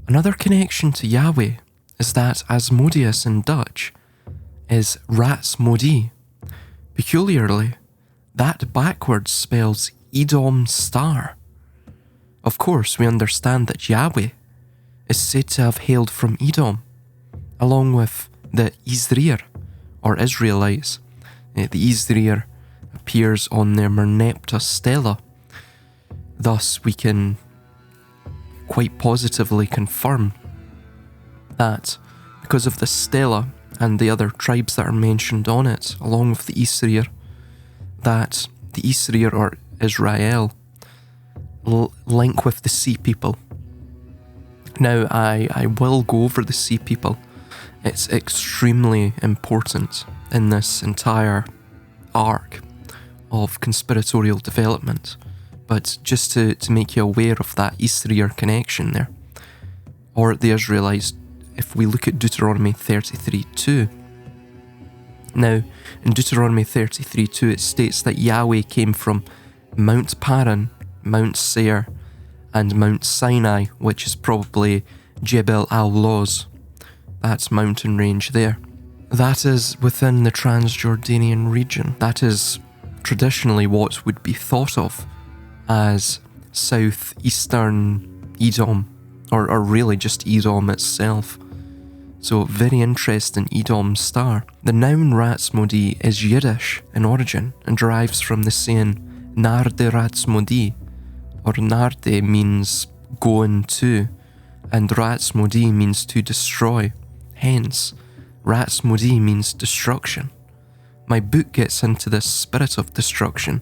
Another connection to Yahweh is that Asmodeus in Dutch is Ratsmodi. Peculiarly, that backwards spells Edom star. Of course, we understand that Yahweh is said to have hailed from Edom, along with the Izrir, or Israelites. The Izrir appears on their Merneptah stela. Thus, we can quite positively confirm that because of the stela and the other tribes that are mentioned on it, along with the Izrir, that the Izrir, or Israel, link with the sea people. Now, I will go over the sea people. It's extremely important in this entire arc of conspiratorial development. But just to make you aware of that Israel connection there, or the Israelites, if we look at Deuteronomy 33:2. Now, in Deuteronomy 33:2, it states that Yahweh came from Mount Paran, Mount Seir, and Mount Sinai, which is probably Jebel al-Lawz, that mountain range there. That is within the Transjordanian region. That is traditionally what would be thought of as southeastern Edom, or really just Edom itself. So very interesting Edom star. The noun Ratsmodi is Yiddish in origin and derives from the saying Narde Ratsmodi, or Narde means going to, and Ratsmodi means to destroy. Hence, Ratsmodi means destruction. My book gets into this spirit of destruction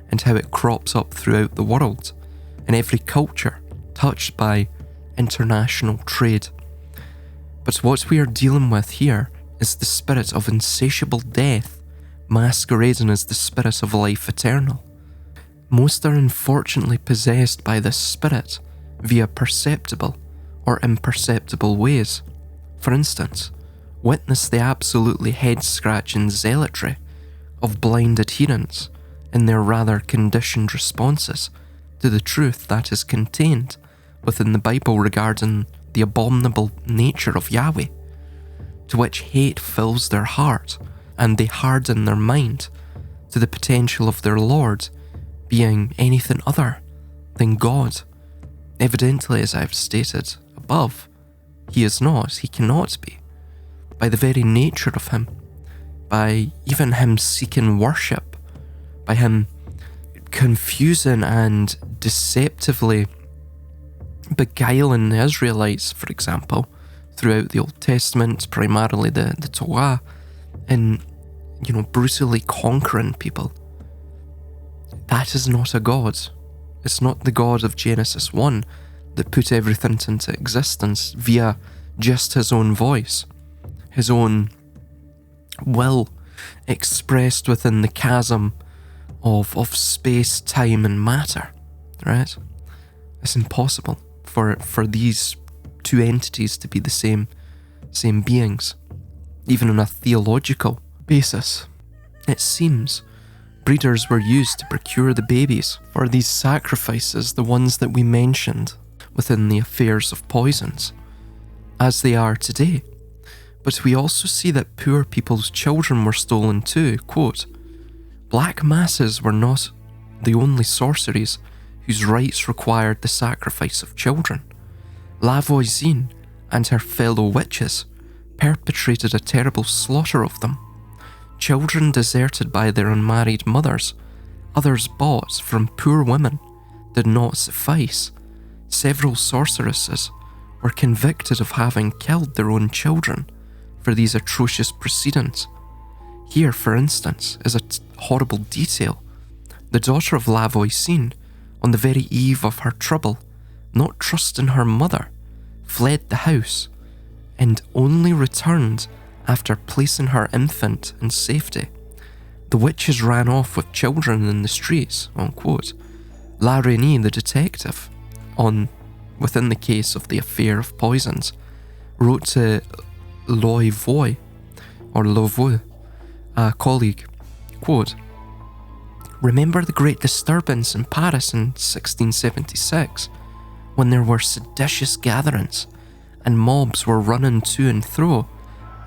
and how it crops up throughout the world, in every culture touched by international trade. But what we are dealing with here is the spirit of insatiable death masquerading as the spirit of life eternal. Most are unfortunately possessed by this spirit via perceptible or imperceptible ways. For instance, witness the absolutely head-scratching zealotry of blind adherents in their rather conditioned responses to the truth that is contained within the Bible regarding the abominable nature of Yahweh, to which hate fills their heart and they harden their mind to the potential of their Lord being anything other than God. Evidently, as I've stated above, he is not, he cannot be, by the very nature of him, by even him seeking worship, by him confusing and deceptively beguiling the Israelites, for example, throughout the Old Testament, primarily the Torah, and, brutally conquering people. That is not a God. It's not the God of Genesis 1 that put everything into existence via just his own voice, his own will expressed within the chasm of space, time and matter, right? It's impossible for these two entities to be the same beings, even on a theological basis. It seems breeders were used to procure the babies for these sacrifices, the ones that we mentioned within the affairs of poisons, as they are today. But we also see that poor people's children were stolen too. Quote, black masses were not the only sorceries whose rites required the sacrifice of children. La Voisine and her fellow witches perpetrated a terrible slaughter of them. Children deserted by their unmarried mothers, others bought from poor women, did not suffice. Several sorceresses were convicted of having killed their own children for these atrocious proceedings. Here, for instance, is a horrible detail. The daughter of La Voisine, on the very eve of her trouble, not trusting her mother, fled the house and only returned after placing her infant in safety. The witches ran off with children in the streets, unquote. La Reynie, the detective, within the case of the affair of poisons, wrote to Loivoy, a colleague, quote, remember the great disturbance in Paris in 1676, when there were seditious gatherings and mobs were running to and fro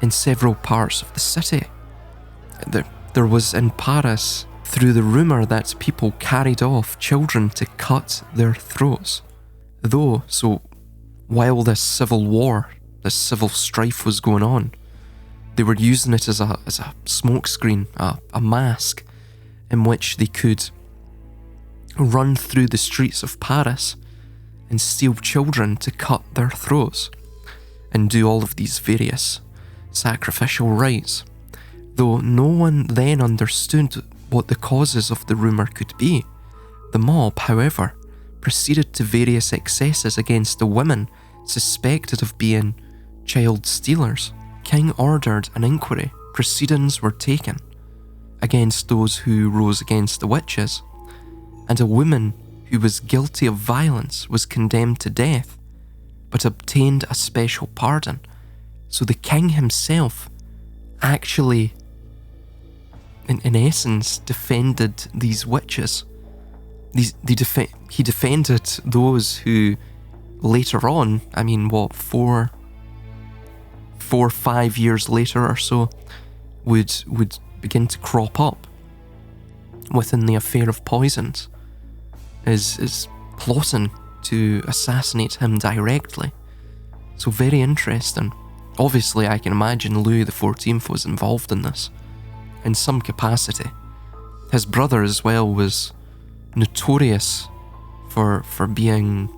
in several parts of the city. There was in Paris through the rumour that people carried off children to cut their throats. So while this civil war, this civil strife was going on, they were using it as a smokescreen, a mask in which they could run through the streets of Paris and steal children to cut their throats and do all of these various sacrificial rites. Though no one then understood what the causes of the rumour could be, the mob, however, proceeded to various excesses against the women suspected of being child stealers. King ordered an inquiry. Proceedings were taken against those who rose against the witches, and a woman who was guilty of violence was condemned to death, but obtained a special pardon. So the king himself actually, in essence, defended these witches. He defended those who later on, 4 or 5 years later or so, would begin to crop up within the affair of poisons, is plotting to assassinate him directly. So very interesting. Obviously, I can imagine Louis XIV was involved in this in some capacity. His brother as well was notorious for being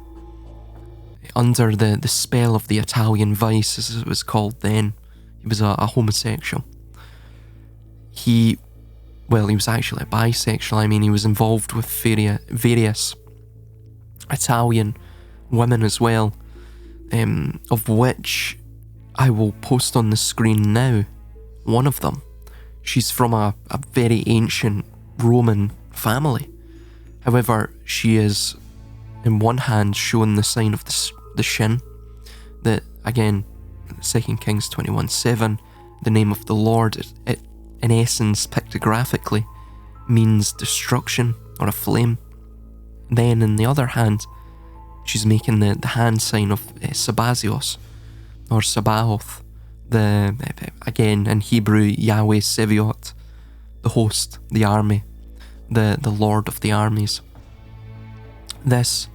under the spell of the Italian vice, as it was called then. He was a homosexual. He was actually a bisexual. He was involved with various Italian women as well, of which I will post on the screen now. One of them, she's from a very ancient Roman family. However, she is, in one hand, showing the sign of the shin, that, again, 2 Kings 21:7, the name of the Lord, it in essence, pictographically, means destruction or a flame. Then, in the other hand, she's making the hand sign of Sabazios, or Sabaoth, again, in Hebrew, Yahweh Seviot, the host, the army, the Lord of the armies. This,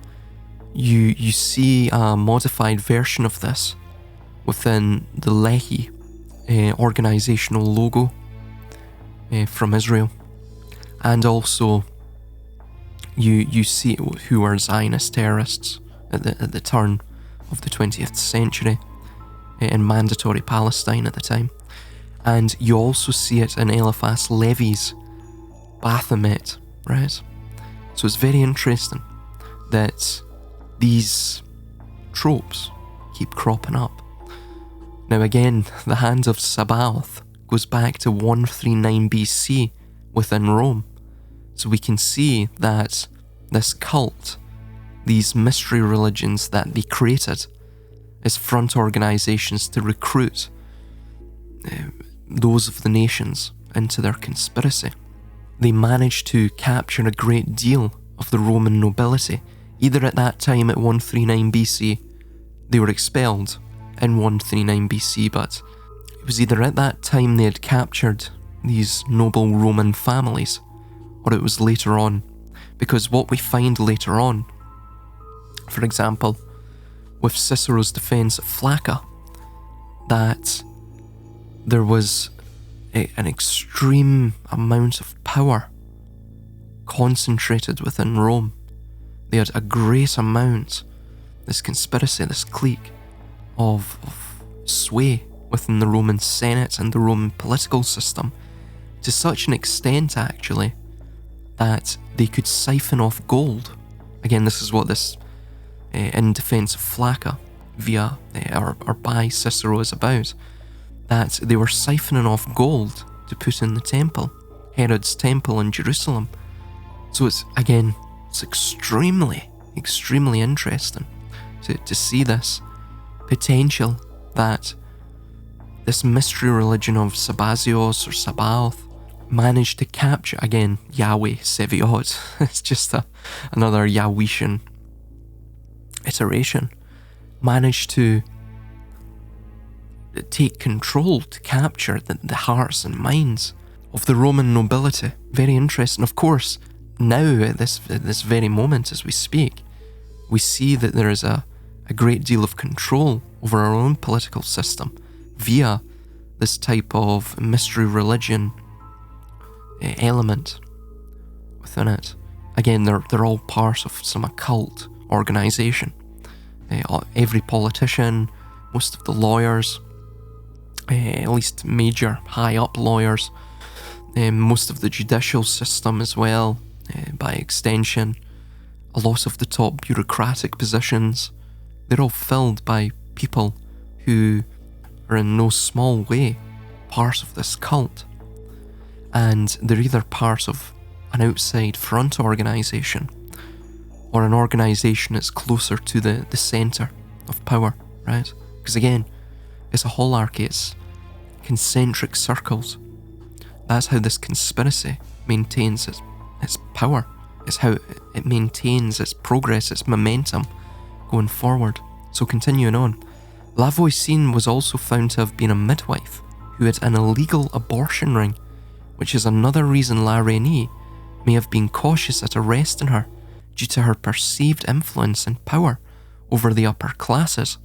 you see a modified version of this within the Lehi organizational logo from Israel, and also you see who are Zionist terrorists at the turn of the 20th century in mandatory Palestine at the time. And you also see it in Eliphas Levi's Baphomet, right? So it's very interesting that these tropes keep cropping up. Now again, the hand of Sabaoth goes back to 139 BC within Rome. So we can see that this cult, these mystery religions that they created as front organizations to recruit those of the nations into their conspiracy. They managed to capture a great deal of the Roman nobility. Either at that time at 139 BC, they were expelled in 139 BC, but it was either at that time they had captured these noble Roman families, or it was later on. Because what we find later on, for example, with Cicero's defense of Flacca, that there was an extreme amount of power concentrated within Rome. They had a great amount, this conspiracy, this clique of sway within the Roman Senate and the Roman political system, to such an extent actually that they could siphon off gold. Again, this is what this in defense of Flacca via or by Cicero is about, that they were siphoning off gold to put in the temple, Herod's temple in Jerusalem. So it's extremely, extremely interesting to see this potential that this mystery religion of Sabazios or Sabaoth managed to capture, again, Yahweh Seviot. It's just another Yahwehtian iteration. Managed to take control, to capture the hearts and minds of the Roman nobility. Very interesting. Of course, now at this very moment as we speak, we see that there is a great deal of control over our own political system via this type of mystery religion element within it. Again, they're all part of some occult organization. Every politician, most of the lawyers, at least major high-up lawyers, most of the judicial system as well, by extension, a lot of the top bureaucratic positions, they're all filled by people who are in no small way part of this cult. And they're either part of an outside front organisation or an organisation that's closer to the centre of power, right? Because again, it's a holarchy, it's concentric circles. That's how this conspiracy maintains its power. It's how it maintains its progress, its momentum going forward. So continuing on, Lavoisienne was also found to have been a midwife who had an illegal abortion ring, which is another reason La Reynie may have been cautious at arresting her due to her perceived influence and power over the upper classes.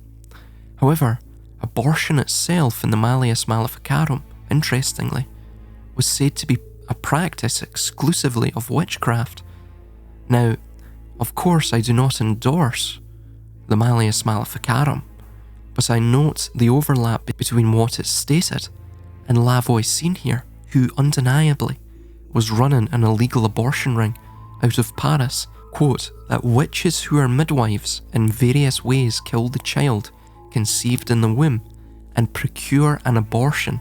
However, abortion itself in the Malleus Maleficarum, interestingly, was said to be a practice exclusively of witchcraft. Now, of course, I do not endorse the Malleus Maleficarum, but I note the overlap between what is stated and Lavoisienne here, who undeniably was running an illegal abortion ring out of Paris. Quote, that witches who are midwives in various ways kill the child conceived in the womb and procure an abortion,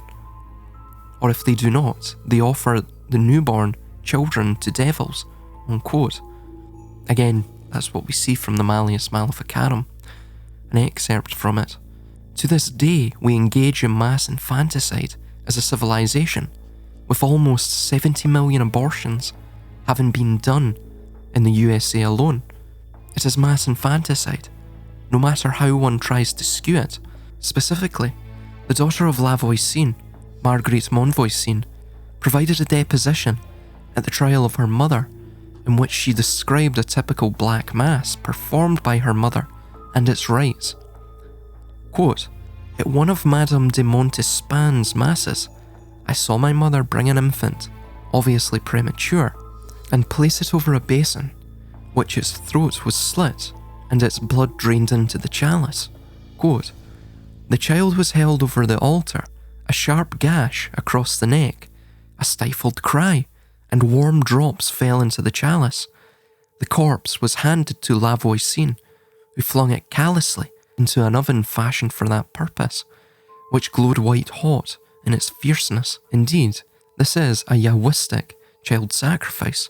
or if they do not, they offer the newborn children to devils, unquote. Again, that's what we see from the Malleus Maleficarum, an excerpt from it. To this day, we engage in mass infanticide as a civilization, with almost 70 million abortions having been done in the USA alone. It is mass infanticide, no matter how one tries to skew it. Specifically, the daughter of Lavoisienne, Marguerite Montvoisin, provided a deposition at the trial of her mother in which she described a typical black mass performed by her mother and its rites. Quote, at one of Madame de Montespan's masses, I saw my mother bring an infant, obviously premature, and place it over a basin, which its throat was slit and its blood drained into the chalice. Quote, the child was held over the altar, a sharp gash across the neck, a stifled cry, and warm drops fell into the chalice. The corpse was handed to Lavoisienne, who flung it callously into an oven fashioned for that purpose, which glowed white hot in its fierceness. Indeed, this is a Yahwistic child sacrifice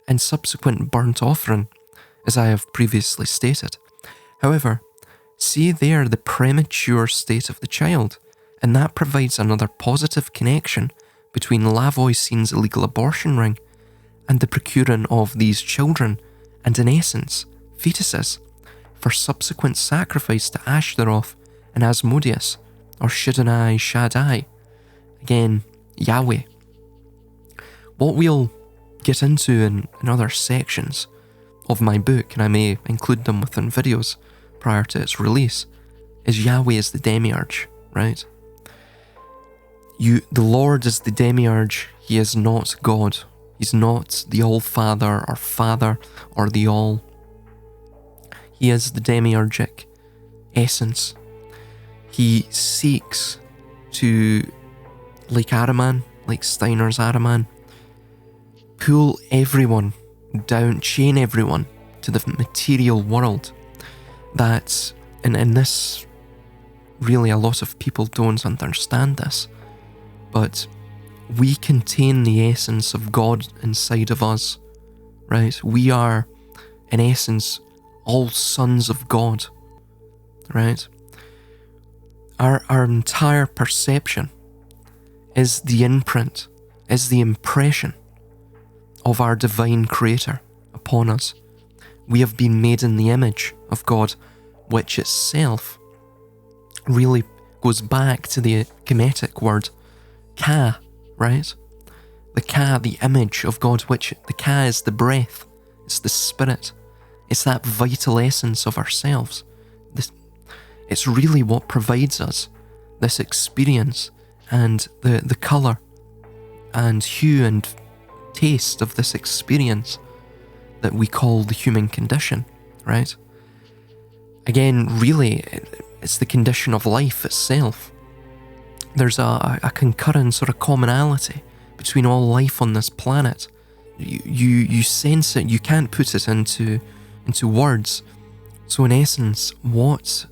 and subsequent burnt offering, as I have previously stated. However, see there the premature state of the child, and that provides another positive connection between Lavoisienne's illegal abortion ring and the procuring of these children, and in essence, fetuses, for subsequent sacrifice to Ashtaroth and Asmodeus, or Shaddai Shaddai, again, Yahweh. What we'll get into in other sections of my book, and I may include them within videos prior to its release, is Yahweh is the demiurge, right? The Lord is the demiurge, he is not God. He's not the All-Father or Father or the All. He is the demiurgic essence. He seeks to, like Ahriman, like Steiner's Ahriman, pull everyone down, chain everyone to the material world. That, and in this, really a lot of people don't understand this, but we contain the essence of God inside of us, right? We are, in essence, all sons of God, right? Our entire perception is the imprint, is the impression of our divine creator upon us. We have been made in the image of God, which itself really goes back to the Kemetic word ka, right? The ka, the image of God, which the ka is the breath, it's the spirit, it's that vital essence of ourselves. It's really what provides us this experience and the colour and hue and taste of this experience that we call the human condition, right? Again, really, it's the condition of life itself. There's a concurrent sort of commonality between all life on this planet. You sense it, you can't put it into words. So in essence, what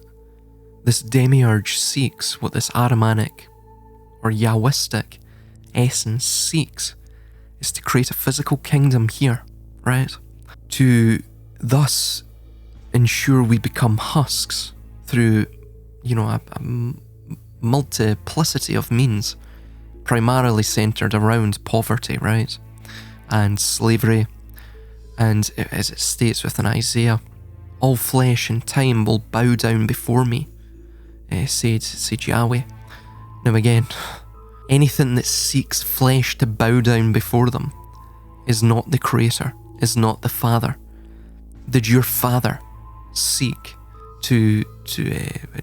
this demiurge seeks, what this Ahrimanic or Yahwistic essence seeks, is to create a physical kingdom here, right? To thus ensure we become husks through, a multiplicity of means, primarily centered around poverty, right? And slavery. And as it states within Isaiah, all flesh and time will bow down before me, said Yahweh. Now again, anything that seeks flesh to bow down before them is not the Creator, is not the Father. Did your Father seek to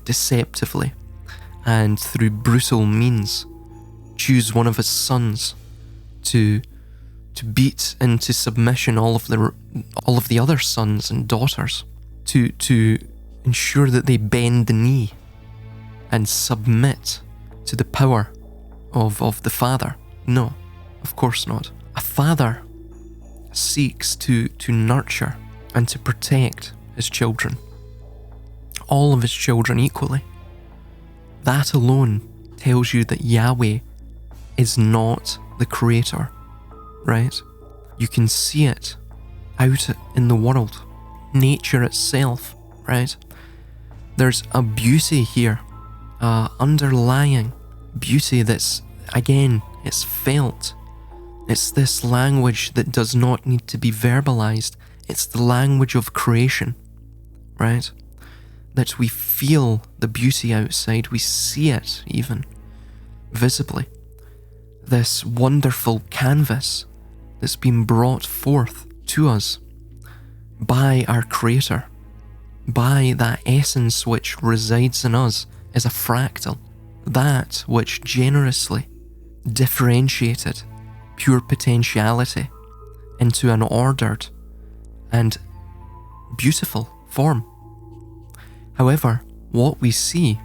deceptively and through brutal means choose one of his sons to beat into submission all of the other sons and daughters, to ensure that they bend the knee and submit to the power of the Father? No, of course not. A father seeks to nurture and to protect his children, all of his children equally. That alone tells you that Yahweh is not the Creator, right? You can see it out in the world, nature itself, right? There's a beauty here, underlying beauty that's, again, it's felt. It's this language that does not need to be verbalized. It's the language of creation, right? That we feel the beauty outside, we see it even visibly. This wonderful canvas that's been brought forth to us by our Creator, by that essence which resides in us as a fractal, that which generously differentiated pure potentiality into an ordered and beautiful form. However, what we see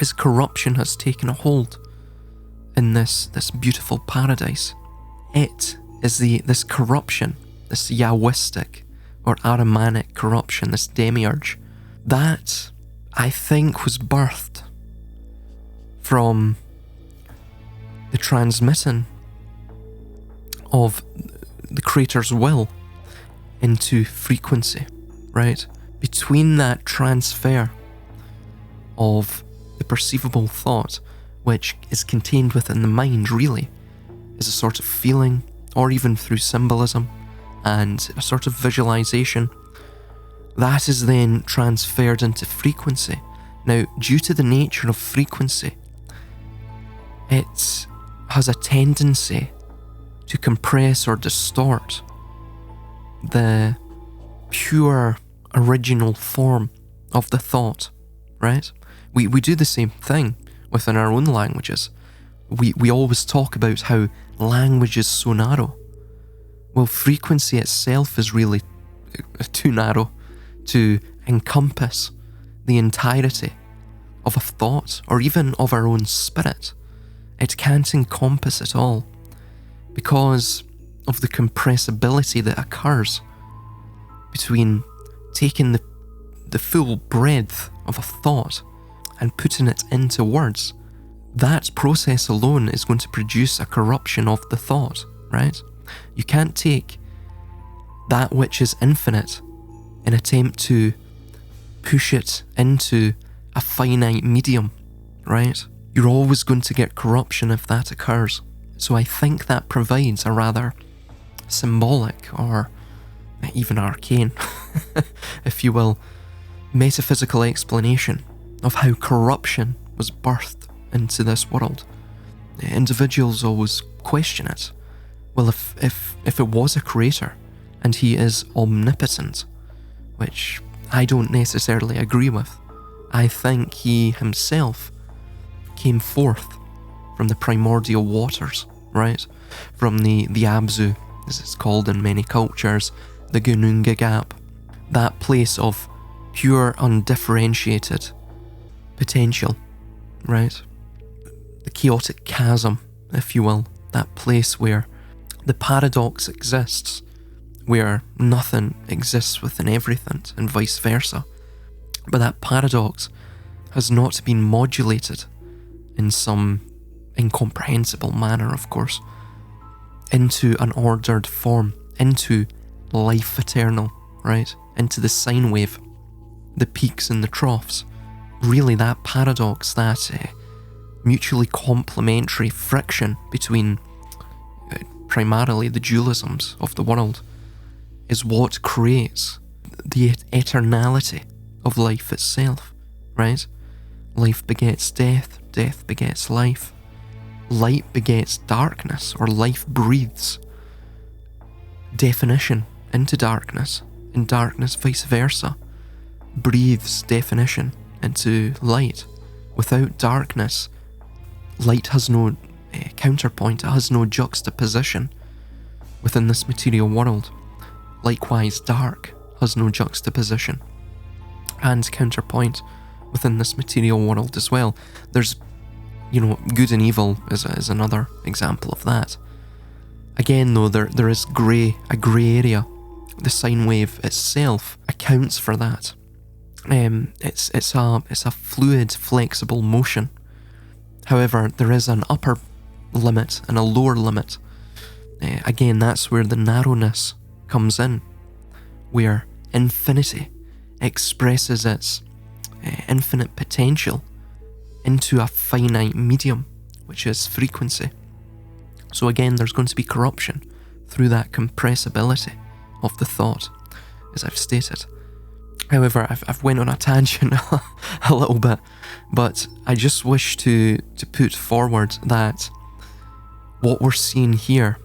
is corruption has taken a hold in this beautiful paradise. It is this corruption, this Yahwistic or Ahrimanic corruption, this demiurge, that I think was birthed from the transmitting of the Creator's will into frequency, right? Between that transfer of the perceivable thought, which is contained within the mind really, is a sort of feeling, or even through symbolism and a sort of visualization, that is then transferred into frequency. Now, due to the nature of frequency, it has a tendency to compress or distort the pure original form of the thought, right? We do the same thing within our own languages. We always talk about how language is so narrow. Well, frequency itself is really too narrow to encompass the entirety of a thought or even of our own spirit. It can't encompass it all because of the compressibility that occurs between taking the full breadth of a thought and putting it into words. That process alone is going to produce a corruption of the thought, right? You can't take that which is infinite and attempt to push it into a finite medium, right? You're always going to get corruption if that occurs. So I think that provides a rather symbolic or even arcane, if you will, metaphysical explanation of how corruption was birthed into this world, individuals always question it. Well, if it was a creator, and he is omnipotent, which I don't necessarily agree with, I think he himself came forth from the primordial waters, right? From the Abzu, as it's called in many cultures, the Gununga Gap, that place of pure, undifferentiated potential, right? The chaotic chasm, if you will, that place where the paradox exists, where nothing exists within everything, and vice versa. But that paradox has not been modulated in some incomprehensible manner, of course, into an ordered form, into life eternal, right? Into the sine wave, the peaks and the troughs. Really, that paradox, that mutually complementary friction between primarily the dualisms of the world, is what creates the eternality of life itself, right? Life begets death, death begets life. Light begets darkness, or life breathes definition into darkness, and darkness vice versa breathes definition into light. Without darkness, light has no counterpoint, it has no juxtaposition within this material world. Likewise, dark has no juxtaposition and counterpoint within this material world as well. There's, good and evil is another example of that. Again, though, there is a grey area. The sine wave itself accounts for that. It's a fluid, flexible motion. However, there is an upper limit and a lower limit. Again, that's where the narrowness comes in, where infinity expresses its infinite potential into a finite medium, which is frequency. So again, there's going to be corruption through that compressibility of the thought, as I've stated. However, I've went on a tangent a little bit, but I just wish to put forward that what we're seeing here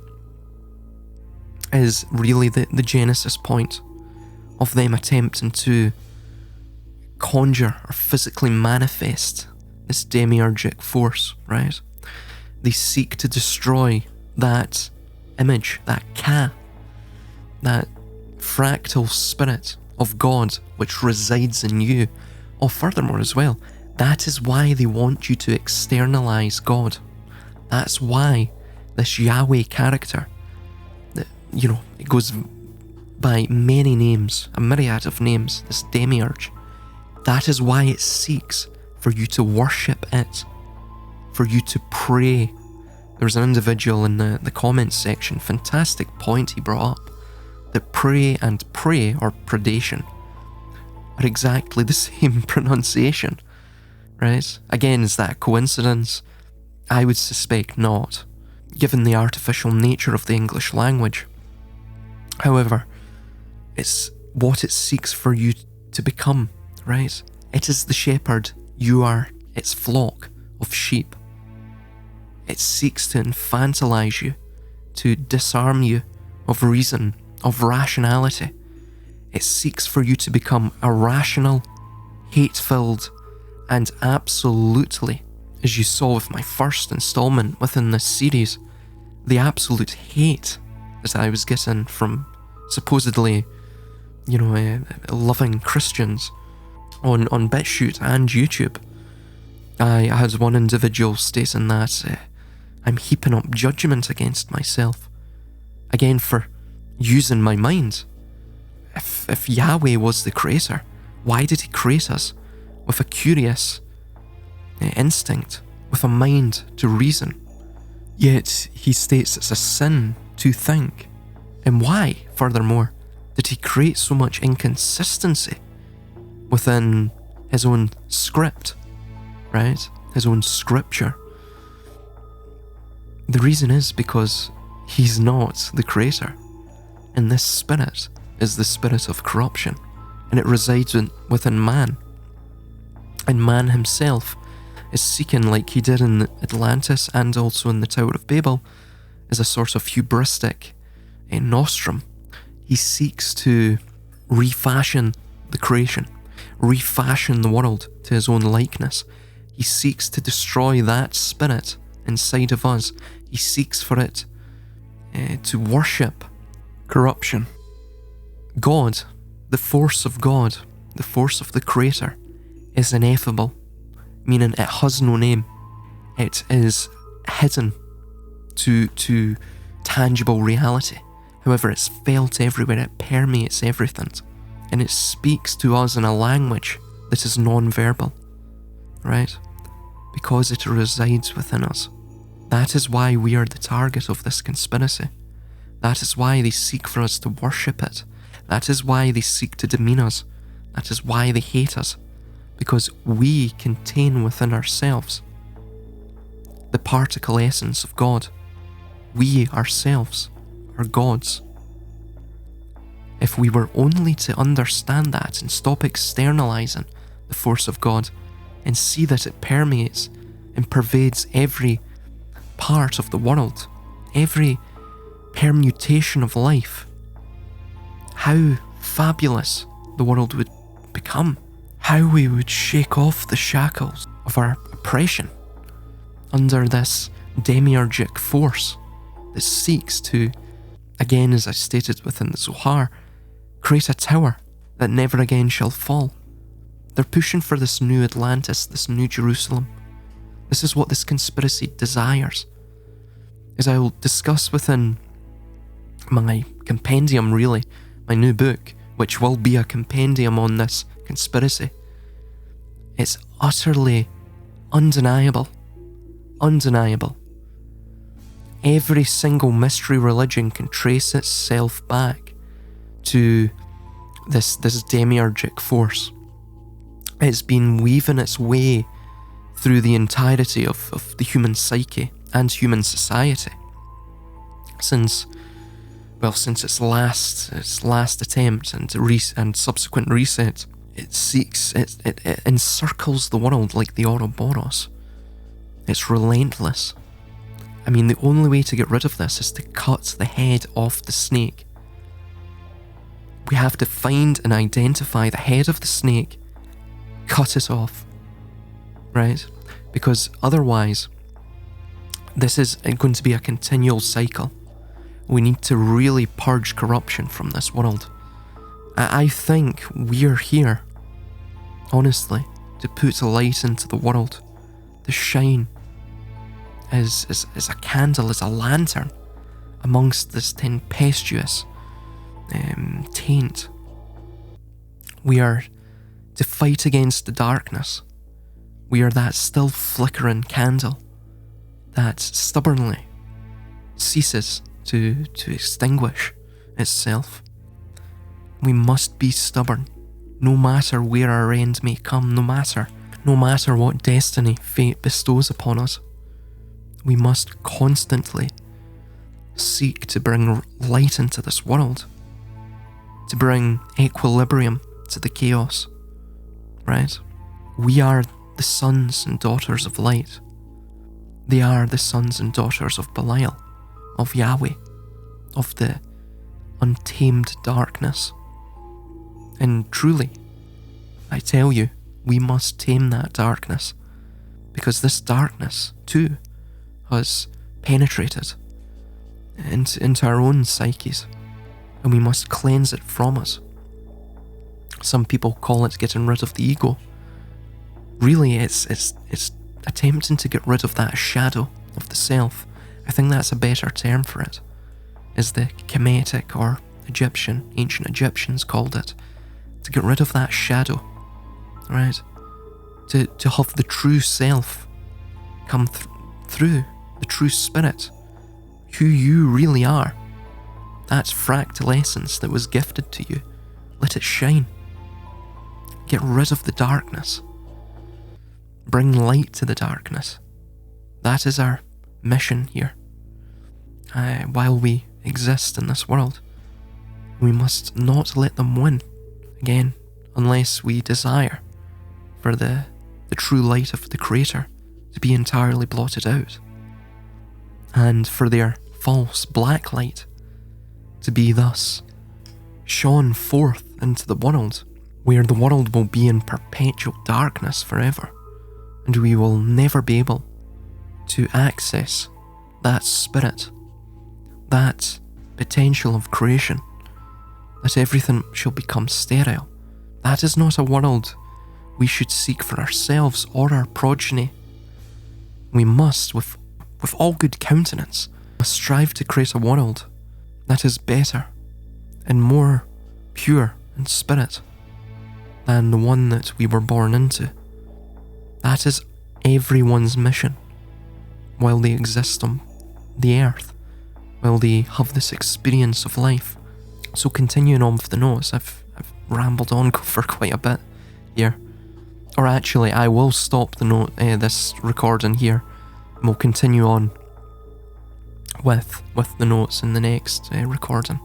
is really the genesis point of them attempting to conjure or physically manifest this demiurgic force, right? They seek to destroy that image, that Ka, that fractal spirit of God which resides in you. Oh, furthermore as well, that is why they want you to externalize God. That's why this Yahweh character, it goes by many names, a myriad of names, this demiurge. That is why it seeks for you to worship it, for you to pray. There was an individual in the comments section, fantastic point he brought up, that pray and pray, or predation, are exactly the same pronunciation, right? Again, is that a coincidence? I would suspect not, given the artificial nature of the English language. However, it's what it seeks for you to become, right? It is the shepherd, you are its flock of sheep. It seeks to infantilize you, to disarm you of reason, of rationality. It seeks for you to become irrational, hate-filled, and absolutely, as you saw with my first installment within this series, the absolute hate that I was getting from supposedly, loving Christians on BitChute and YouTube. I had one individual stating that I'm heaping up judgment against myself, again for using my mind. If Yahweh was the creator, why did he create us with a curious instinct, with a mind to reason? Yet he states it's a sin to think. And why, furthermore, did he create so much inconsistency within his own script, right? His own scripture? The reason is because he's not the creator, and this spirit is the spirit of corruption, and it resides within man. And man himself is seeking, like he did in Atlantis and also in the Tower of Babel, as a sort of hubristic nostrum. He seeks to refashion the creation, refashion the world to his own likeness. He seeks to destroy that spirit inside of us. He seeks for it to worship corruption. God, the force of God, the force of the Creator, is ineffable, meaning it has no name. It is hidden to tangible reality. However, it's felt everywhere, it permeates everything, and it speaks to us in a language that is non-verbal, right? Because it resides within us. That is why we are the target of this conspiracy. That is why they seek for us to worship it. That is why they seek to demean us. That is why they hate us. Because we contain within ourselves the particle essence of God. We ourselves are gods. If we were only to understand that and stop externalizing the force of God and see that it permeates and pervades every part of the world, every permutation of life, how fabulous the world would become. How we would shake off the shackles of our oppression under this demiurgic force that seeks to, again as I stated within the Zohar, create a tower that never again shall fall. They're pushing for this new Atlantis, this new Jerusalem. This is what this conspiracy desires. As I will discuss within my compendium, really, my new book, which will be a compendium on this conspiracy. It's utterly undeniable. Undeniable. Every single mystery religion can trace itself back to this demiurgic force. It's been weaving its way through the entirety of the human psyche and human society since its last attempt and subsequent reset. It encircles the world like the Ouroboros. It's relentless. I mean, the only way to get rid of this is to cut the head off the snake. We have to find and identify the head of the snake, cut it off, right? Because otherwise, this is going to be a continual cycle. We need to really purge corruption from this world. I think we're here, honestly, to put a light into the world, to shine as a candle, as a lantern amongst this tempestuous taint. We are to fight against the darkness. We are that still flickering candle that stubbornly ceases to extinguish itself. We must be stubborn, no matter where our end may come, no matter what destiny fate bestows upon us. We must constantly seek to bring light into this world, to bring equilibrium to the chaos, right? We are the sons and daughters of light. They are the sons and daughters of Belial, of Yahweh, of the untamed darkness. And truly, I tell you, we must tame that darkness, because this darkness, too, has penetrated into our own psyches, and we must cleanse it from us. Some people call it getting rid of the ego. Really, it's attempting to get rid of that shadow of the self. I think that's a better term for it, is the Kemetic or ancient Egyptians called it. To get rid of that shadow, right? To have the true self come through, the true spirit, who you really are. That fractal essence that was gifted to you. Let it shine. Get rid of the darkness. Bring light to the darkness. That is our mission here. While we exist in this world, we must not let them win. Again, unless we desire for the true light of the Creator to be entirely blotted out, and for their false black light to be thus shone forth into the world, where the world will be in perpetual darkness forever, and we will never be able to access that spirit, that potential of creation, that everything shall become sterile. That is not a world we should seek for ourselves or our progeny. We must, with all good countenance, strive to create a world that is better and more pure in spirit than the one that we were born into. That is everyone's mission while they exist on the earth, while they have this experience of life. So continuing on with the notes, I've rambled on for quite a bit here. Or actually, I will stop this recording here, and we'll continue on with the notes in the next recording.